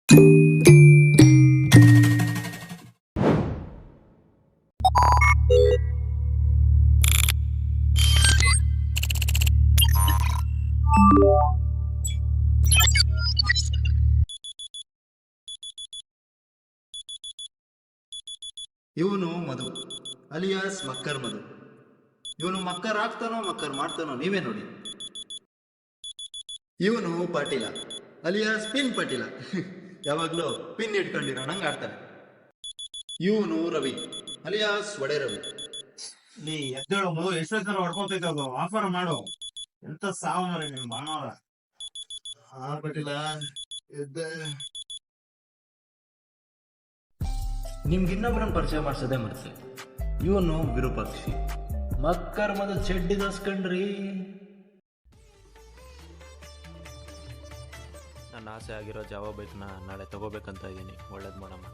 ಇವನು ಮಧು ಅಲಿಯಾಸ್ ಮಕ್ಕರ್ ಮಧು. ಇವನು ಮಕ್ಕರ್ ಆಗ್ತಾನೋ ಮಕ್ಕರ್ ಮಾಡ್ತಾನೋ ನೀವೇ ನೋಡಿ. ಇವನು ಪಾಟೀಲ ಅಲಿಯಾಸ್ ಪಿನ್ ಪಾಟೀಲ. ಯಾವಾಗ್ಲೂ ಪಿನ್ ಇಟ್ಕೊಂಡಿರೋ ನಂಗೆ ಆಡ್ತಾನೆ. ಇವನು ರವಿ ಅಲಿಯಾಸ್ ಒಡೆ ರವಿ. ನೀ ಎದ್ದೇಳು, ಎಷ್ಟೊತ್ತರ ಹೊಡ್ಕೊಂತೈತದು ಆಫರ್ ಮಾಡು. ಎಂತ ಸಾವು ಮರ ನಿನ್ ಬಾಣವರ. ಹಾ ಪಾಟೀಲ ಎದ್ದೆ. ನಿಮ್ಗೆ ಇನ್ನೊಬ್ಬರನ್ನ ಪರಿಚಯ ಮಾಡಿಸೋದೇ ಮರ್ತೆ. ಇವನು ವಿರೂಪಾಕ್ಷಿ ಮಕ್ಕರ್ ಮದ ಚೆಡ್ಡಿ ದಸ್ಕಂಡ್ರಿ. ನನ್ನ ಆಸೆ ಆಗಿರೋ ಜಾವ ಬೈಕ್ನ ನಾಳೆ ತಗೋಬೇಕಂತ ಇದ್ದೀನಿ. ಒಳ್ಳೇದು ಮಾಡಮ್ಮ.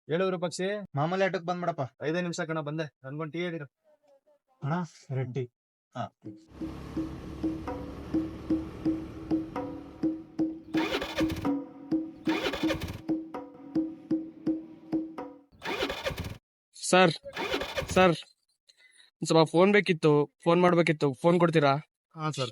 ಹೇಳು ಪಕ್ಷಿ, ಮಾಮೂಲಿ ಆಟಕ್ಕೆ ಬಂದ್ಬಿಡಪ್ಪ. 5 ನಿಮಿಷ ಕಣ ಬಂದೆ. ನನ್ಗೊಂದು ಟೀ ಹೇಳಿರು ಅಣ್ಣ. ರೆಡ್ಡಿ. ಹಾ ಸರ್ ಸರ್ ಸ್ವಲ್ಪ ಫೋನ್ ಬೇಕಿತ್ತು, ಫೋನ್ ಮಾಡ್ಬೇಕಿತ್ತು. ಫೋನ್ ಕೊಡ್ತೀರಾ? ಹಾ ಸರ್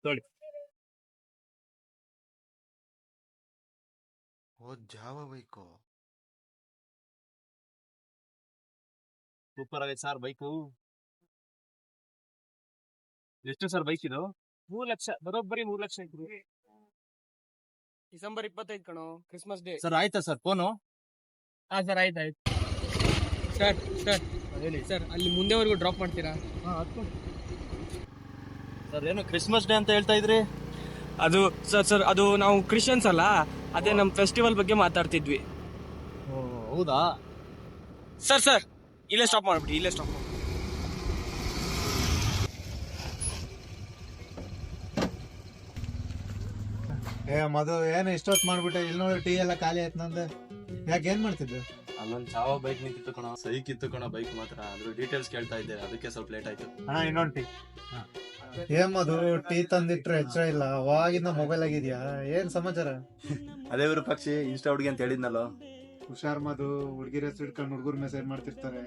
ನೋಡಿ. ಓ ಜಾವ ಬೈಕು ಸೂಪರ್ ಆಗೈತೆ ಸರ್ ಬೈಕು. ಎಷ್ಟು ಸರ್ ಬೈಕ್ ಇದು? 3 ಲಕ್ಷ, ಬರೋಬ್ಬರಿ 3 ಲಕ್ಷ ಇತ್ತು. ಡಿಸೆಂಬರ್ 25 ಕಣೋ, ಕ್ರಿಸ್ಮಸ್ ಡೇ. ಸರ್ ಆಯ್ತಾ ಸರ್ ಫೋನು? ಹಾ ಸರ್, ಆಯ್ತಾಯ್ತು. ಸರ್ ಸರ್ ಹೇಳಿ ಸರ್, ಅಲ್ಲಿ ಮುಂದೆವರೆಗೂ ಡ್ರಾಪ್ ಮಾಡ್ತೀರಾ? ಸರ್ ಏನು ಕ್ರಿಸ್ಮಸ್ ಡೇ ಅಂತ ಹೇಳ್ತಾ ಇದ್ರಿ? ಅದು ಸರ್ ಅದು ನಾವು ಕ್ರಿಶ್ಚಿಯನ್ಸ್ ಅಲ್ಲ, ಅದೇ ನಮ್ಮ ಫೆಸ್ಟಿವಲ್ ಬಗ್ಗೆ ಮಾತಾಡ್ತಿದ್ವಿ. ಹೌದಾ ಸರ್ ಇಲ್ಲೇ ಸ್ಟಾಪ್ ಮಾಡ್ಬಿಡಿ, ಇಲ್ಲೇ ಸ್ಟಾಪ್ ಮಾಡಿ. ಮಧು ಏನು ಇಷ್ಟೊತ್ತು ಮಾಡ್ಬಿಟ್ಟೆ? ಇಲ್ಲಿ ನೋಡಿ ಟೀ ಎಲ್ಲ ಖಾಲಿ ಆಯ್ತು ನಂದು. ಯಾಕೆ ಏನ್ ಮಾಡ್ತಿದ್ದೆ? ಅಲ್ಲೊಂದು ಜಾವ ಬೈಕ್ ನಿಂತಿತ್ತು ಕಣ, ಸೈಕ್ ಇತ್ತು ಕಣ ಬೈಕ್ ಮಾತ್ರ. ಅದ್ರ ಡೀಟೇಲ್ಸ್ ಕೇಳ್ತಾ ಇದ್ದೆ, ಅದಕ್ಕೆ ಸ್ವಲ್ಪ ಲೇಟ್ ಆಯ್ತು. ಅಣ್ಣ ಇನ್ನೊಂದು ಟೀ. ಏನ್ ಮಧು, ಟೀ ತಂದಿಟ್ರೆ ಎಚ್ಚರ ಇಲ್ಲ, ಅವಾಗಿಂದ ಮೊಬೈಲ್ ಆಗಿದ್ಯಾ? ಏನ್ ಸಮಾಚಾರ? ಅದೇ ವಿರೂಪಾಕ್ಷಿ ಇನ್ಸ್ಟಾ ಹುಡುಗಿ ಅಂತ ಹೇಳಿದ್ನಲ್ಲ. ಹುಷಾರ್ ಮಧು, ಹುಡುಗಿರ ಹೆಸರು ಇಟ್ಕೊಂಡು ಹುಡುಗರು ಮೆಸೇಜ್ ಮಾಡ್ತಿರ್ತಾರೆ,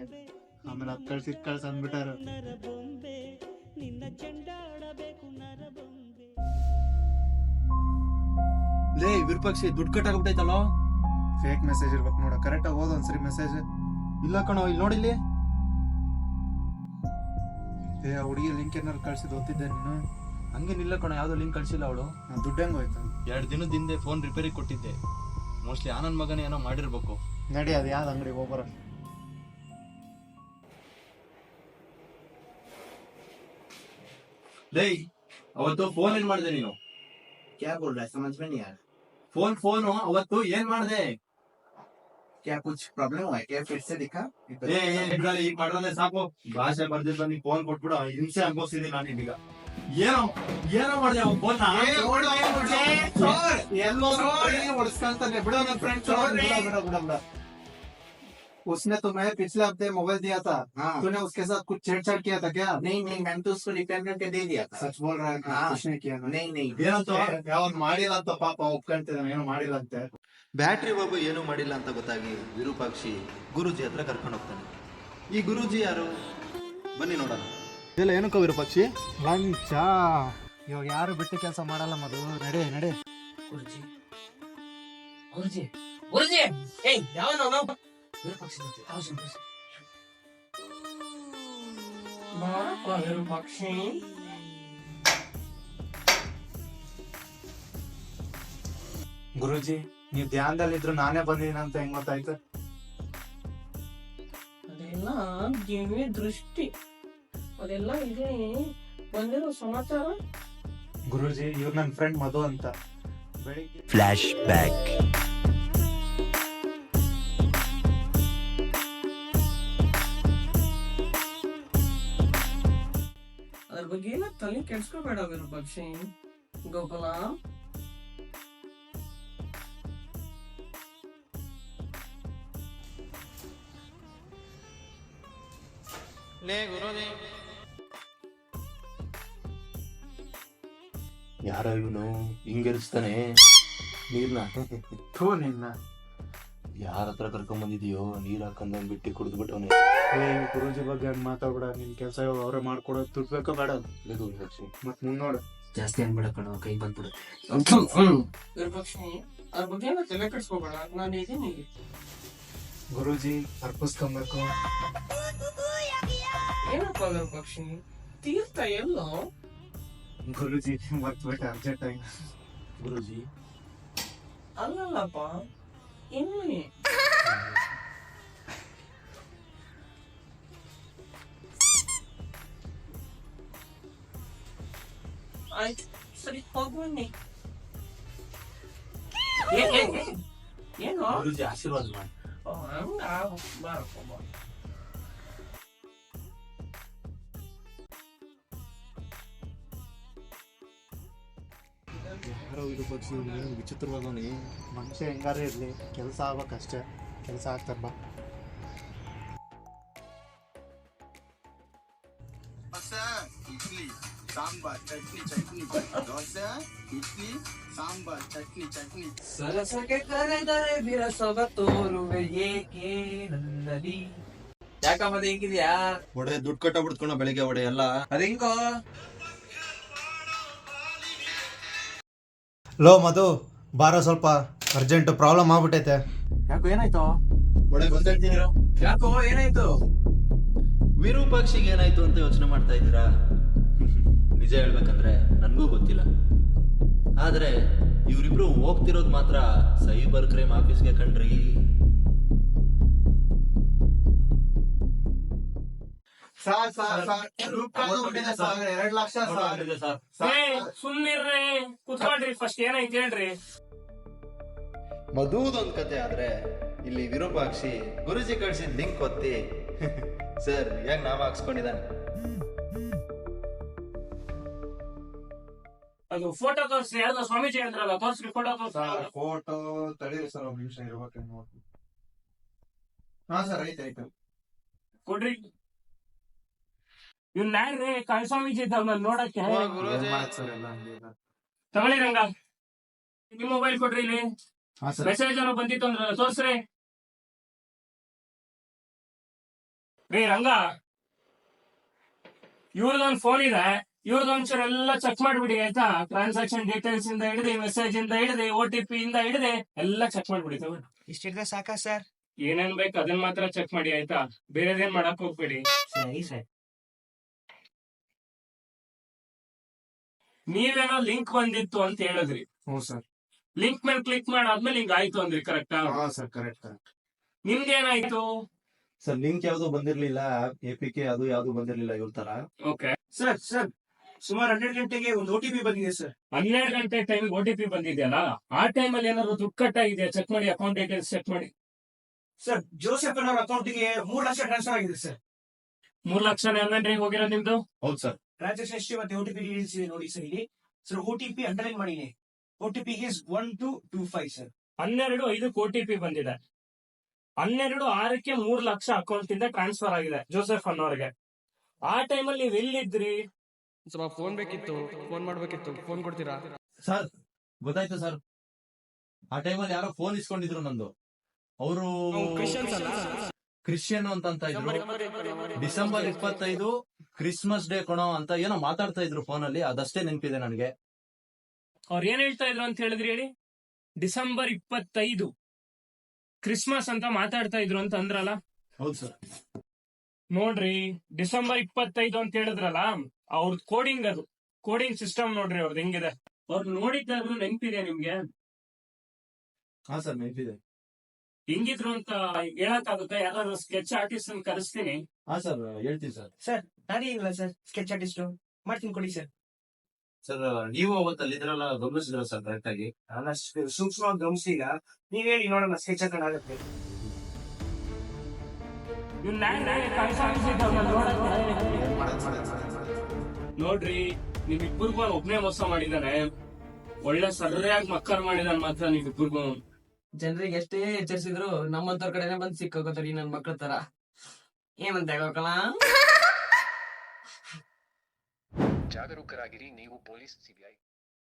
ಆಮೇಲೆ ಅದ್ ಕಳ್ಸಿ ಅಂದ್ಬಿಟ್ಟಾರ. ಲೇ ವಿರೂಪಾಕ್ಷಿ, ದುಡ್ಡು ಕಟ್ಟಾಗ್ಬಿಟ್ಟೈತಲ್ಲ. ಫೇಕ್ ಮೆಸೇಜ್ ಇರ್ಬೇಕು ನೋಡ. ಕರೆಕ್ಟ್ ಆಗಿ ಓದ್ ಒಂದ್ಸರಿ ಮೆಸೇಜ್. ಇಲ್ಲ ಕಣೋ, ಇಲ್ಲಿ ನೋಡಿಲ್ಲಿ. ಆ ಹುಡುಗಿ ಲಿಂಕ್ ಏನಾರು ಕಳ್ಸಿದ್ ಓದ್ತಿದ್ದೆ ನೀನು? ಹಂಗೇನಿಲ್ಲ ಕಣ, ಯಾವ್ದೋ ಲಿಂಕ್ ಕಳ್ಸಿಲ್ಲ ಅವಳು. ದುಡ್ಡು ಹೆಂಗ್ ಹೋಯ್ತು? 2 ದಿನದ ಹಿಂದೆ ಫೋನ್ ರಿಪೇರಿ ಕೊಟ್ಟಿದ್ದೆ. ಮೋಸ್ಟ್ಲಿ ಆನಂದ್ ಮಗನ ಏನೋ ಮಾಡಿರ್ಬೇಕು. ನಡಿ, ಅದು ಯಾವ್ದು ಅಂಗಡಿ ಹೋಗ್ಬರ. ಲೇ ಅವತ್ತು ಫೋನ್ ಏನ್ ಮಾಡಿದೆ ನೀನು? क्या बोल रहा है समझ में नहीं आ रहा। ಫೋನು ಅವತ್ತು ಏನ್ ಮಾಡಿದೆ? क्या कुछ प्रॉब्लम हुआ है क्या? फिर से दिखा। ಈಗ ಮಾಡ್ರೆ ಸಾಕು. ಭಾಷೆ ಬರ್ದಿದ್ ಬಂದು ಫೋನ್ ಕೊಟ್ಬಿಡು. ಹಿಂಸೆ ಅನ್ಭವಿಸಿದೀನಿ ನಾನು ಈಗ. ಏನೋ ಏನೋ ಮಾಡಿದೆ ಅವನ್ ಫೋನ್. ಹೊಡ್ಸ್ಕೊಂತಾನೆ ಬಿಡೋ ನನ್ನ ಫ್ರೆಂಡ್. उसने तुम्हें पिछले हफ्ते मोबाइल दिया था, तूने उसके साथ कुछ छेड़छाड़ किया था क्या? नहीं मैंने तो उसको रिपेयर करके दे दिया था। सच बोल रहा है? कुछ नहीं किया ना? नहीं ಏನಂತ ಯಾವನ್ ಮಾಡಿಲ್ಲ ಅಂತ ಪಾಪ ಒಪ್ಕೊಂತಿದ್ದಾನೆ, ಏನು ಮಾಡಿಲ್ಲ ಅಂತೆ. ಬ್ಯಾಟ್ರಿ ಬಾಬು ಏನೂ ಮಾಡಿಲ್ಲ ಅಂತ ಗೊತ್ತಾಗಿ ವಿರೂಪಾಕ್ಷಿ ಗುರುಜಿ ಹತ್ರ ಕರ್ಕೊಂಡು ಹೋಗ್ತಾನೆ. ಈ ಗುರೂಜಿ ಯಾರು? ಬನ್ನಿ ನೋಡೋಣ. ಇದೆಲ್ಲ ಏನಕ್ಕ ವಿರೂಪಾಕ್ಷಿ? ಲಂಚ. ಇವಾಗ ಯಾರು ಬಿಟ್ಟು ಕೆಲಸ ಮಾಡಲ್ಲ ಮಧು. ನಡೆ. ಗುರುಜಿ ಏಯ್ ಯಾವನೋ ವಿರೂಪಾಕ್ಷಿ ವಿರೂಪಾಕ್ಷಿ. ಗುರುಜಿ, ನೀವ್ ಧ್ಯಾನದಲ್ಲಿದ್ರು ನಾನೇ ಬಂದಿದ್ದೀನಿ ಅಂತ ಹೆಂಗ್ ಗೊತ್ತಾಯ್ತು? ಅದೆಲ್ಲ ದಿವ್ಯ ದೃಷ್ಟಿ, ಅದೆಲ್ಲ ಇದೆ ಬಂದಿರೋ ಸಮಾಚಾರ. ಗುರುಜಿ, ಇವ್ರು ನನ್ನ ಫ್ರೆಂಡ್ ಮಧು ಅಂತ. ಬೆಳಿಗ್ಗೆ ಫ್ಲಾಶ್ ಬ್ಯಾಕ್. ಅದ್ರ ಬಗ್ಗೆ ಎಲ್ಲ ತಲೆ ಕೆಡ್ಸ್ಕೋಬೇಡ ವಿರೂಪಾಕ್ಷಿ. ಗೋಪಾಲ, ಲೇ ಗುರುಜಿ, ಯಾರ ಇವನು ಹಿಂಗೆರಿಸ್ತಾನೆ ನೀರ್ನ ಥೂ ನಿನ್ನ. ಯಾರ ಹತ್ರ ಕರ್ಕೊಂಡ್ ಬಂದಿದೀಯೋ ನೀರ್ ಹಾಕೊಂಡ್ ಬಿಟ್ಟು ಕುಡಿದ್ಬಿಟ್ಟವನೆ. ಗುರೂಜಿ ಬಗ್ಗೆ ಹಂಗ್ ಮಾತಾಡ್ಬೇಡ. ನಿನ್ ಕೆಲ್ಸ ಅವ್ರೆ ಮಾಡ್ಕೊಡೋದು ತುಟ್ಬೇಕೋ ಬೇಡ ಮತ್ ಮುಂದೋಡ. ಜಾಸ್ತಿ ಅನ್ಬೇಡ ಕಣೋ, ಕೈ ಬಂದ್ಬಿಡುತ್ತೆ. ವಿರೂಪಾಕ್ಷಿ ಅದ್ರ ಬಗ್ಗೆ ಎಲ್ಲ ತಲೆ ಕೆಡ್ಸ್ಕೋಬೇಡ, ನಾನು ಇದೀನಿ. ಗುರೂಜಿ ಅರ್ಪಿಸ್ಕೊಂಬೇಕು. ಏನಪ್ಪ ವಿರೂಪಾಕ್ಷಿ, ತೀರ್ಥ ಎಲ್ಲೋ? ಗುರೂಜಿ ಮರ್ತ್ಬಿಟ್ಟು ಅರ್ಜೆಂಟ್ ಆಗಿ. ಗುರುಜಿ ಅಲ್ಲಲ್ಲಪ್ಪ, ಇಲ್ಲಿ ಆಯ್ತು, ಸರಿ ಹೋಗ್ ಬನ್ನಿ. ಏನು ಗುರುಜಿ ಆಶೀರ್ವಾದ ಮಾಡಿ. ಹಂಗ ಬಾರಪ್ಪ ಬಾ. ಯಾರೋ ಇದು ಪಕ್ಷಿ ವಿಚಿತ್ರವಾದವನಿ. ಮನುಷ್ಯ ಹೆಂಗಾರ ಇರ್ಲಿ, ಕೆಲಸ ಆಗ್ಬೇಕಷ್ಟೇ. ಕೆಲಸ ಆಗ್ತಾರ ಬಾ. ಇಡ್ಲಿ ಸಾಂಬಾರ್ ಚಟ್ನಿ ಚಟ್ನಿ ದೋಸೆ ಇಡ್ಲಿ ಸಾಂಬಾರ್ ಚಟ್ನಿ ಚಟ್ನಿ. ಸರಸಕ್ಕೆ ಕರೆದರೆ ಬಿರಸವ ತೋರುವೆ ಏಕೆ ನನ್ನಲ್ಲಿ. ಯಾಕಮ್ಮದ ಹೆಂಗಿದ್ಯಾ? ಒಡೆ ದುಡ್ಡು ಕಟ್ಟ ಬಿಡ್ತ್ಕೊಣ ಬೆಳಿಗ್ಗೆ ಒಡೆ ಎಲ್ಲ. ಅದಿಂಗೋ ಲೋ ಮಧು, ಬಾರೋ ಸ್ವಲ್ಪ ಅರ್ಜೆಂಟ್ ಪ್ರಾಬ್ಲಮ್ ಆಗ್ಬಿಟ್ಟೈತೆ. ಯಾಕೋ ಏನಾಯ್ತು? ಒಡೆ ಗೊತ್ತಾಗ್ತೀನಿ. ಯಾಕೋ ಏನಾಯ್ತು? ವಿರೂಪಾಕ್ಷಿಗೆ ಏನಾಯ್ತು ಅಂತ ಯೋಚನೆ ಮಾಡ್ತಾ ಇದ್ದೀರಾ? ನಿಜ ಹೇಳ್ಬೇಕಂದ್ರೆ ನನ್ಗೂ ಗೊತ್ತಿಲ್ಲ. ಆದ್ರೆ ಇವ್ರಿಬ್ರು ಹೋಗ್ತಿರೋದು ಮಾತ್ರ ಸೈಬರ್ ಕ್ರೈಮ್ ಆಫೀಸ್ಗೆ ಕಣ್ರಿ. ಸಾರ್ 2 ಲಕ್ಷ ಸುಮ್ನಿರ್ರಿ, ಕುತ್ಕೊಳ್ರಿ, ಫಸ್ಟ್ ಏನಾಯ್ತು ಹೇಳ್ರಿ. ಮಧುದೊಂದ್ ಕತೆ ಆದ್ರೆ ಇಲ್ಲಿ ವಿರೂಪಾಕ್ಷಿ ಗುರುಜಿ ಕಳ್ಸಿದ ಲಿಂಕ್ ಒತ್ತಿ ಸರ್ ಯಾಕೆ ನಾಮ ಹಾಕ್ಸ್ಕೊಂಡಿದ್ದಾನೆ. ಅದು ಫೋಟೋ ತೋರಿಸ್ರಿ, ಯಾವ್ದೋ ಸ್ವಾಮೀಜಿ ಅಂದ್ರಲ್ಲ, ತೋರಿಸ್ರಿ ಫೋಟೋ ತೋರಿಸ್ರಿ. ಫೋಟೋ ತಡೀರಿ ಸರ್, ಒಂದ್ ನಿಮಿಷ ಇರ್ಬೇಕು ನೋಡಿ. ಹಾ ಸರ್, ಆಯ್ತಾಯ್ತು. ಕೊಡ್ರಿ. ಇವ್ನ ಯಾರ್ರಿ ಕಾಳಿ ಸ್ವಾಮೀಜಿ ಇದ್ದಾವ ನೋಡಕ್ಕೆ? ಸರ್ ಎಲ್ಲ ಹಂಗೆ ಇದೆ. ತಗೊಳ್ಳಿ ರಂಗ, ನಿಮ್ ಮೊಬೈಲ್ ಕೊಡ್ರಿ. ಇಲ್ಲಿ ಹಾ ಸರ್. ಮೆಸೇಜ್ ಏನೋ ಬಂದಿತ್ತು ಅಂದ್ರೆ ತೋರ್ಸ್ರಿ. ರೀ ರಂಗ, ಇವ್ರದೊಂದ್ ಫೋನ್ ಇದೆ, ಇವ್ರದೊಂಚೂರು ಎಲ್ಲ ಚೆಕ್ ಮಾಡ್ಬಿಡಿ ಆಯ್ತಾ. ಟ್ರಾನ್ಸಾಕ್ಷನ್ ಡೀಟೇಲ್ಸ್ ಇಂದ ಹಿಡಿದು, ಮೆಸೇಜ್ ಇಂದ ಹಿಡಿದು, OTP ಇಂದ ಹಿಡಿದು ಎಲ್ಲ ಚೆಕ್ ಮಾಡ್ಬಿಡಿ. ತಗೊಳ್ಳಿ. ಇಷ್ಟಿದ್ರೆ ಸಾಕಾ ಸರ್? ಏನೇನ್ ಬೇಕು ಅದನ್ನ ಮಾತ್ರ ಚೆಕ್ ಮಾಡಿ ಆಯ್ತಾ, ಬೇರೆದೇನ್ ಮಾಡಕ್ ಹೋಗ್ಬೇಡಿ. ಸರಿ ಸರ್. ನೀವೇನೋ ಲಿಂಕ್ ಬಂದಿತ್ತು ಅಂತ ಹೇಳಿದ್ರಿ. ಹ್ಞೂ ಸರ್. ಲಿಂಕ್ ಮೇಲೆ ಕ್ಲಿಕ್ ಮಾಡಾದ್ಮೇಲೆ ಹಿಂಗ್ ಆಯ್ತು ಅಂದ್ರಿ, ಕರೆಕ್ಟಾ? ಹಾ ಸರ್, ಕರೆಕ್ಟ್. ನಿಮ್ದೇನಾಯ್ತು? ಸರ್ ಲಿಂಕ್ ಯಾವ್ದು ಬಂದಿರ್ಲಿಲ್ಲ, APK ಅದು ಯಾವ್ದು ಬಂದಿರ್ಲಿಲ್ಲ ಇವ್ರ ತರ. ಓಕೆ ಸರ್ ಸುಮಾರು 12 ಗಂಟೆಗೆ ಒಂದು OTP ಬಂದಿದೆ ಸರ್. 12 ಗಂಟೆ ಟೈಮ್ OTP ಬಂದಿದೆಯಲ್ಲ, ಆ ಟೈಮಲ್ಲಿ ಏನಾದ್ರು ದುಡ್ಡು ಕಟ್ಟಾಗಿದೆ ಚೆಕ್ ಮಾಡಿ, ಅಕೌಂಟ್ ಡೀಟೇಲ್ಸ್ ಚೆಕ್ ಮಾಡಿ. ಸರ್ ಜೋಸೆಫ್ ಅವರ ಅಕೌಂಟ್ಗೆ 3 ಲಕ್ಷ ಟ್ರಾನ್ಸ್ಫರ್ ಆಗಿದೆ ಸರ್. 3 ಲಕ್ಷನೇ ಅಲ್ವೇನ್ರಿ ಹೋಗಿರೋದು ನಿಮ್ದು? ಹೌದು ಸರ್. ಟ್ರಾನ್ಸಾಕ್ಷನ್ ಹಿಸ್ಟ್ರಿ ಮತ್ತೆ OTP ಡೀಟೇಲ್ಸ್ ಇದೆ ನೋಡಿ ಸರ್ ಇಲ್ಲಿ. ಸರ್ OTP ಅಂಡರ್ಲೈನ್ ಮಾಡಿನಿ. OTP is 1225 sir. 12/5 OTP ಬಂದಿದೆ. 12/6ಕ್ಕೆ 3 ಲಕ್ಷ ಅಕೌಂಟ್ ಇಂದ ಟ್ರಾನ್ಸ್ಫರ್ ಆಗಿದೆ ಜೋಸೆಫ್ ಅನ್ನೋರ್ಗೆ. ಆ ಟೈಮಲ್ಲಿ ನೀವ್ ಎಲ್ಲಿದ್ರಿ? ಸ್ವಲ್ಪ ಫೋನ್ ಬೇಕಿತ್ತು, ಫೋನ್ ಮಾಡ್ಬೇಕಿತ್ತು, ಫೋನ್ ಕೊಡ್ತೀರಾ? ಸರ್ ಗೊತ್ತಾಯ್ತು ಸರ್, ಆ ಟೈಮಲ್ಲಿ ಯಾರೋ ಫೋನ್ ಇಸ್ಕೊಂಡಿದ್ರು ನಂದು. ಅವರು ಕ್ರಿಶ್ಚಿಯನ್ ಅಂತ ಇದ್ರು. ಡಿಸೆಂಬರ್ 25 ಕ್ರಿಸ್ಮಸ್ ಡೇ ಕಣೋ ಅಂತ ಏನೋ ಮಾತಾಡ್ತಾ ಇದ್ರು ಫೋನ್ ಅಲ್ಲಿ, ಅದಷ್ಟೇ ನೆನಪಿದೆ ನನಗೆ. ಅವ್ರು ಏನ್ ಹೇಳ್ತಾ ಇದ್ರು ಅಂತ ಹೇಳಿದ್ರಿ ಹೇಳಿ? ಡಿಸೆಂಬರ್ 25 ಕ್ರಿಸ್ಮಸ್ ಅಂತ ಮಾತಾಡ್ತಾ ಇದ್ರು ಅಂತ ಅಂದ್ರಲ್ಲ? ಹೌದು ಸರ್. ನೋಡ್ರಿ, ಡಿಸೆಂಬರ್ 25 ಅಂತ ಹೇಳಿದ್ರಲ್ಲ, ಅವ್ರದ್ ಕೋಡಿಂಗ್, ಅದು ಕೋಡಿಂಗ್ ಸಿಸ್ಟಮ್ ನೋಡ್ರಿ ಅವ್ರದ್ದು ಹೆಂಗಿದೆ. ಅವ್ರು ನೋಡಿದ್ದಾದ್ರು ನೆನ್ಪಿದೆ ನಿಮ್ಗೆ? ಹಾ ಸರ್, ನೆನಪಿದೆ. ಹೆಂಗಿದ್ರು ಅಂತ ಹೇಳಕ್ಕಾಗುತ್ತೆ? ಯಾರಾದ್ರೂ ಸ್ಕೆಚ್ ಆರ್ಟಿಸ್ಟ್ ಅನ್ನು ಕರೆಸ್ತೀನಿ. ಹಾ ಸರ್, ಹೇಳ್ತೀನಿ ಸರ್. ಸರ್ ನಾನೇ ಇಲ್ಲ ಸರ್ ಸ್ಕೆಚ್ ಆರ್ಟಿಸ್ಟ್, ಮಾಡ್ತೀನಿ ಕೊಡಿ ಸರ್. ಸರ್ ನೀವು ಅವತ್ತಲ್ಲಿ ಇದ್ರಲ್ಲ, ಗಮನಿಸಿದ್ರ ಸರ್ ಕರೆಕ್ಟ್ ಆಗಿ? ನಾನು ಸೂಕ್ಷ್ಮವಾಗಿ ಗಮನಿಸಿಲ್ಲ, ನೀವ್ ಹೇಳಿ ನೋಡೋಣ ಸ್ಕೆಚ್ ಹಾಕೋಣ ಆಗುತ್ತೆ. ನೋಡ್ರಿ, ನಿಮ್ಮಿಬ್ಬರಿಗೂ ಒಬ್ನೇ ಮೋಸ ಮಾಡಿದಾನೆ. ಒಳ್ಳೆ ಸರಿಯಾಗಿ ಮಕ್ಕರ್ ಮಾಡಿದಾನೆ ಮಾತ್ರ ನಿಮ್ಮಿಬ್ಬರಿಗೂ. ಜನರಿಗೆ ಎಷ್ಟೇ ಎಚ್ಚರಿಸಿದ್ರು ನಮ್ಮಂತವ್ರ ಕಡೆನೆ ಬಂದ್ ಸಿಕ್ಕೋತಾರ ನನ್ ಮಕ್ಳ ತರ. ಏನಂತ ಹೇಳ್ಬೇಕಲ್ಲ? ಜಾಗರೂಕರಾಗಿರಿ, ನೀವು ಪೊಲೀಸ್, CBI